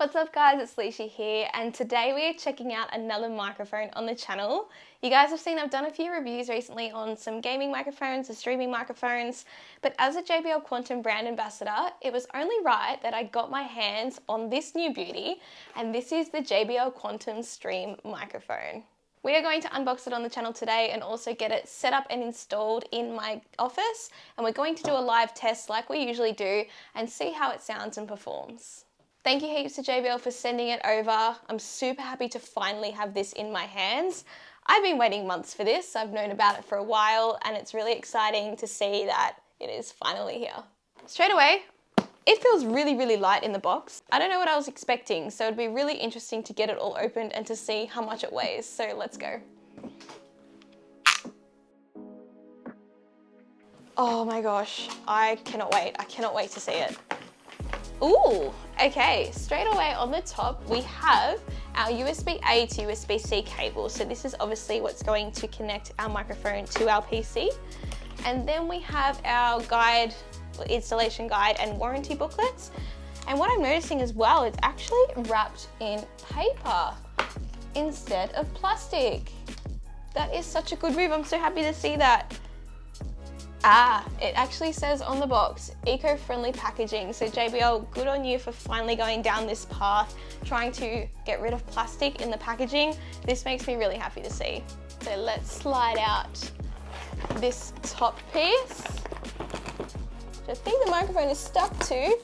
What's up guys, it's Liessshy here, and today we are checking out another microphone on the channel. You guys have seen I've done a few reviews recently on some gaming microphones and streaming microphones, but as a JBL Quantum brand ambassador, it was only right that I got my hands on this new beauty, and this is the JBL Quantum Stream Microphone. We are going to unbox it on the channel today and also get it set up and installed in my office, and we're going to do a live test like we usually do and see how it sounds and performs. Thank you heaps to JBL for sending it over. I'm super happy to finally have this in my hands. I've been waiting months for this. I've known about it for a while, and it's really exciting to see that it is finally here. Straight away, it feels really light in the box. I don't know what I was expecting, so it'd be really interesting to get it all opened and to see how much it weighs. So let's go. Oh my gosh, I cannot wait. I cannot wait to see it. Ooh, okay, straight away on the top we have our USB-A to USB-C cable. So this is obviously what's going to connect our microphone to our PC. And then we have our guide, installation guide and warranty booklets. And what I'm noticing as well, it's actually wrapped in paper instead of plastic. That is such a good move, I'm so happy to see that. It actually says on the box, eco-friendly packaging. So JBL, good on you for finally going down this path, trying to get rid of plastic in the packaging. This makes me really happy to see. So let's slide out this top piece, which I think the microphone is stuck to.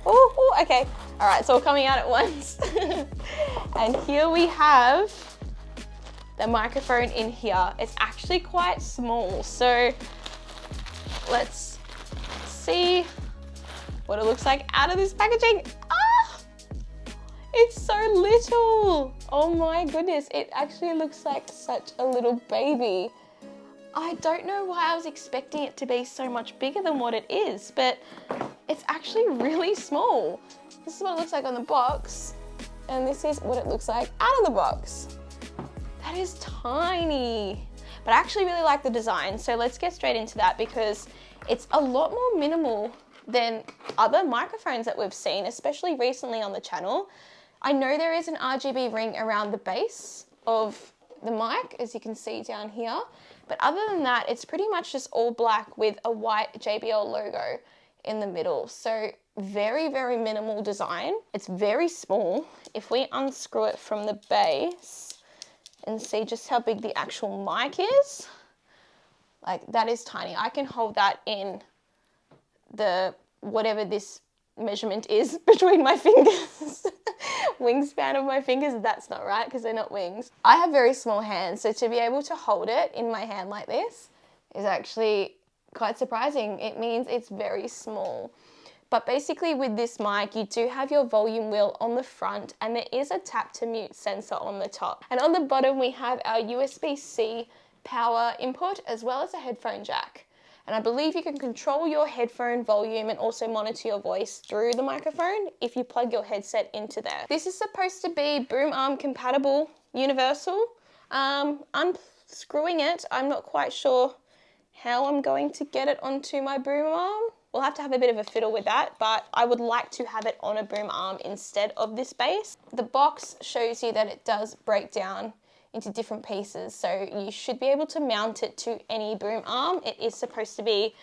Oh, okay. All right, it's all coming out at once. And here we have the microphone in here. It's actually quite small, so let's see what it looks like out of this packaging. It's so little. Oh my goodness, it actually looks like such a little baby. I don't know why I was expecting it to be so much bigger than what it is, but it's actually really small. This is what it looks like on the box, and this is what it looks like out of the box. That is tiny, but I actually really like the design. So let's get straight into that because it's a lot more minimal than other microphones that we've seen, especially recently on the channel. I know there is an RGB ring around the base of the mic, as you can see down here. But other than that, it's pretty much just all black with a white JBL logo in the middle. So very minimal design. It's very small. If we unscrew it from the base, and see just how big the actual mic is. Like, that is tiny. I can hold that in the, whatever this measurement is between my fingers. Wingspan of my fingers, that's not right because they're not wings. I have very small hands, so to be able to hold it in my hand like this is actually quite surprising. It means it's very small. But basically with this mic, you do have your volume wheel on the front and there is a tap to mute sensor on the top. And on the bottom, we have our USB-C power input as well as a headphone jack. And I believe you can control your headphone volume and also monitor your voice through the microphone if you plug your headset into there. This is supposed to be boom arm compatible, universal. Unscrewing it, I'm not quite sure how I'm going to get it onto my boom arm. We'll have to have a bit of a fiddle with that, but I would like to have it on a boom arm instead of this base. The box shows you that it does break down into different pieces, so you should be able to mount it to any boom arm. It is supposed to be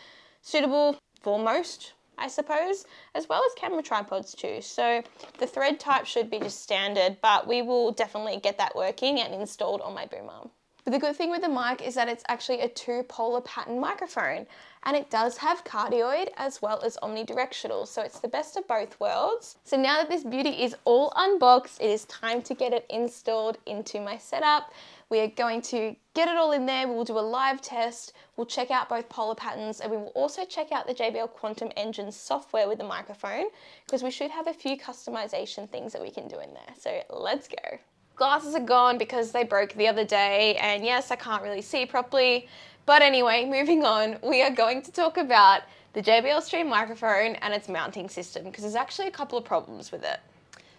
suitable for most, I suppose, as well as camera tripods too. So the thread type should be just standard, but we will definitely get that working and installed on my boom arm. But the good thing with the mic is that it's actually a two-polar pattern microphone, and it does have cardioid as well as omnidirectional, so it's the best of both worlds. So now that this beauty is all unboxed, it is time to get it installed into my setup. We are going to get it all in there, we'll do a live test, we'll check out both polar patterns, and we will also check out the JBL Quantum Engine software with the microphone, because we should have a few customization things that we can do in there. So let's go. Glasses are gone because they broke the other day, and yes, I can't really see properly. But anyway, moving on, we are going to talk about the JBL Stream microphone and its mounting system because there's actually a couple of problems with it.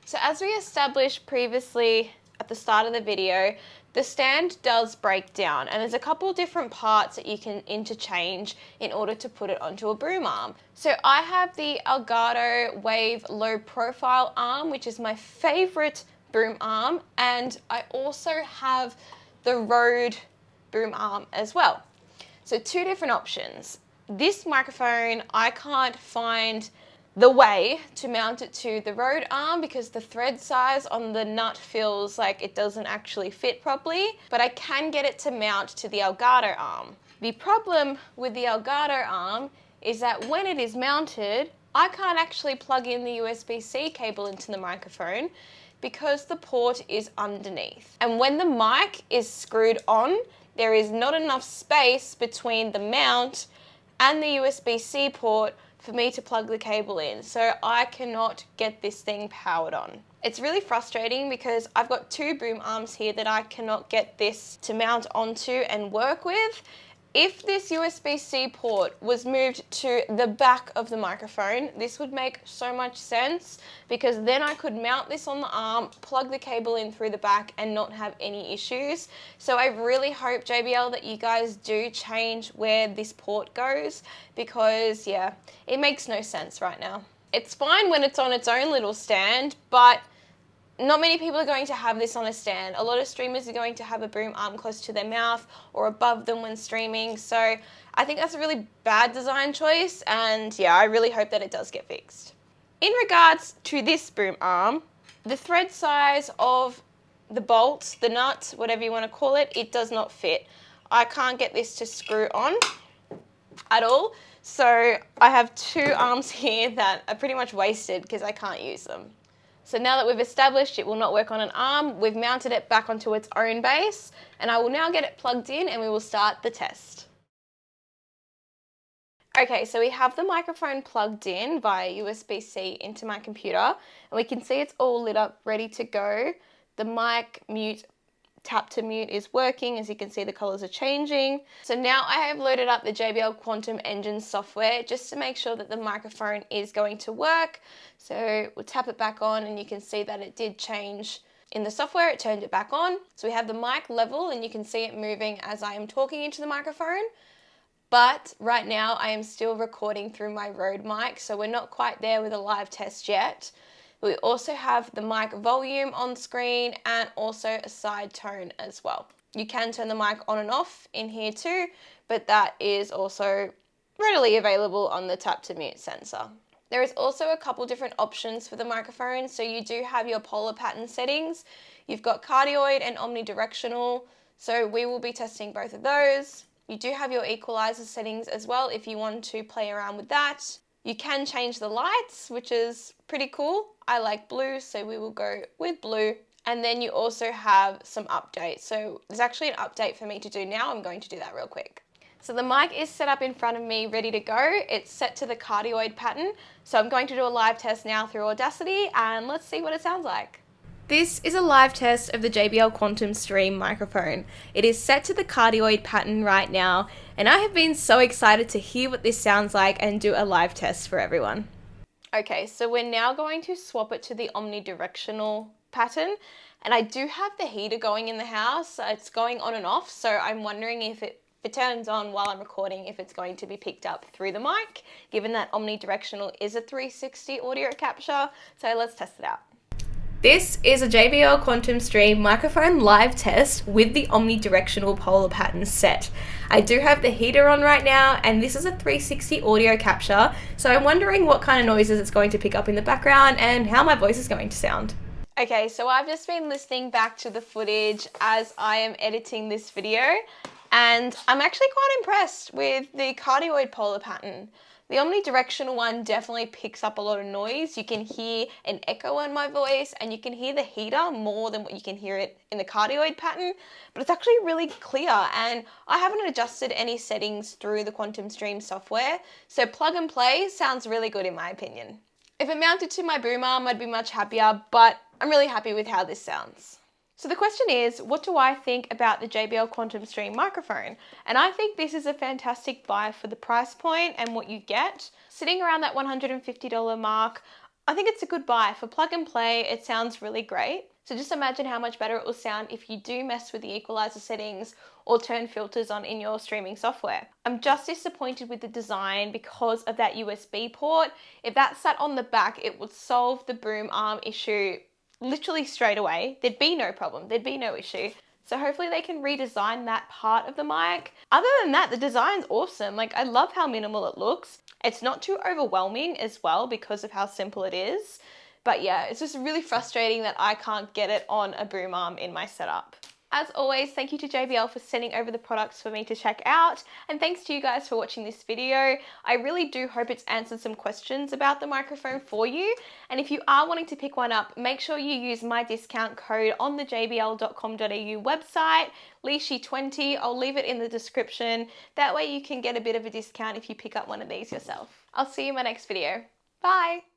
So as we established previously, at the start of the video, the stand does break down, and there's a couple different parts that you can interchange in order to put it onto a broom arm. So I have the Elgato Wave Low Profile arm, which is my favorite broom arm, and I also have the Rode broom arm as well. So two different options. This microphone, I can't find the way to mount it to the Rode arm because the thread size on the nut feels like it doesn't actually fit properly, but I can get it to mount to the Elgato arm. The problem with the Elgato arm is that when it is mounted, I can't actually plug in the USB-C cable into the microphone because the port is underneath. And when the mic is screwed on, there is not enough space between the mount and the USB-C port for me to plug the cable in. So I cannot get this thing powered on. It's really frustrating because I've got two boom arms here that I cannot get this to mount onto and work with. If this USB-C port was moved to the back of the microphone, this would make so much sense because then I could mount this on the arm, plug the cable in through the back and not have any issues. So I really hope, JBL, that you guys do change where this port goes because, yeah, it makes no sense right now. It's fine when it's on its own little stand, but not many people are going to have this on a stand. A lot of streamers are going to have a boom arm close to their mouth or above them when streaming. So I think that's a really bad design choice. And yeah, I really hope that it does get fixed. In regards to this boom arm, the thread size of the bolt, the nut, whatever you want to call it, it does not fit. I can't get this to screw on at all. So I have two arms here that are pretty much wasted because I can't use them. So now that we've established it will not work on an arm, we've mounted it back onto its own base, and I will now get it plugged in and we will start the test. Okay, so we have the microphone plugged in via USB-C into my computer, and we can see it's all lit up, ready to go. The mic mute, tap to mute is working. As you can see, the colors are changing. So now I have loaded up the JBL Quantum Engine software just to make sure that the microphone is going to work. So we'll tap it back on and you can see that it did change in the software. It turned it back on. So we have the mic level and you can see it moving as I am talking into the microphone. But right now I am still recording through my Rode mic, so we're not quite there with a live test yet. We also have the mic volume on screen and also a side tone as well. You can turn the mic on and off in here too, but that is also readily available on the tap to mute sensor. There is also a couple different options for the microphone. So you do have your polar pattern settings. You've got cardioid and omnidirectional. So we will be testing both of those. You do have your equalizer settings as well if you want to play around with that. You can change the lights, which is pretty cool. I like blue, so we will go with blue. And then you also have some updates. So there's actually an update for me to do now. I'm going to do that real quick. So the mic is set up in front of me, ready to go. It's set to the cardioid pattern. So I'm going to do a live test now through Audacity and let's see what it sounds like. This is a live test of the JBL Quantum Stream microphone. It is set to the cardioid pattern right now, and I have been so excited to hear what this sounds like and do a live test for everyone. Okay, so we're now going to swap it to the omnidirectional pattern, and I do have the heater going in the house. It's going on and off, so I'm wondering if it turns on while I'm recording, if it's going to be picked up through the mic, given that omnidirectional is a 360 audio capture. So let's test it out. This is a JBL Quantum Stream microphone live test with the omnidirectional polar pattern set. I do have the heater on right now, and this is a 360 audio capture, so I'm wondering what kind of noises it's going to pick up in the background and how my voice is going to sound. Okay, so I've just been listening back to the footage as I am editing this video, and I'm actually quite impressed with the cardioid polar pattern. The omnidirectional one definitely picks up a lot of noise. You can hear an echo on my voice and you can hear the heater more than what you can hear it in the cardioid pattern, but it's actually really clear, and I haven't adjusted any settings through the Quantum Stream software, so plug and play sounds really good in my opinion. If it mounted to my boom arm, I'd be much happier, but I'm really happy with how this sounds. So the question is, what do I think about the JBL Quantum Stream microphone? And I think this is a fantastic buy for the price point and what you get. Sitting around that $150 mark, I think it's a good buy. For plug and play, it sounds really great. So just imagine how much better it will sound if you do mess with the equalizer settings or turn filters on in your streaming software. I'm just disappointed with the design because of that USB port. If that sat on the back, it would solve the boom arm issue literally straight away. There'd be no problem, there'd be no issue. So hopefully they can redesign that part of the mic. Other than that, the design's awesome. Like, I love how minimal it looks. It's not too overwhelming as well because of how simple it is. But yeah, it's just really frustrating that I can't get it on a boom arm in my setup. As always, thank you to JBL for sending over the products for me to check out, and thanks to you guys for watching this video. I really do hope it's answered some questions about the microphone for you, and if you are wanting to pick one up, make sure you use my discount code on the jbl.com.au website, Liessshy20. I'll leave it in the description. That way you can get a bit of a discount if you pick up one of these yourself. I'll see you in my next video. Bye!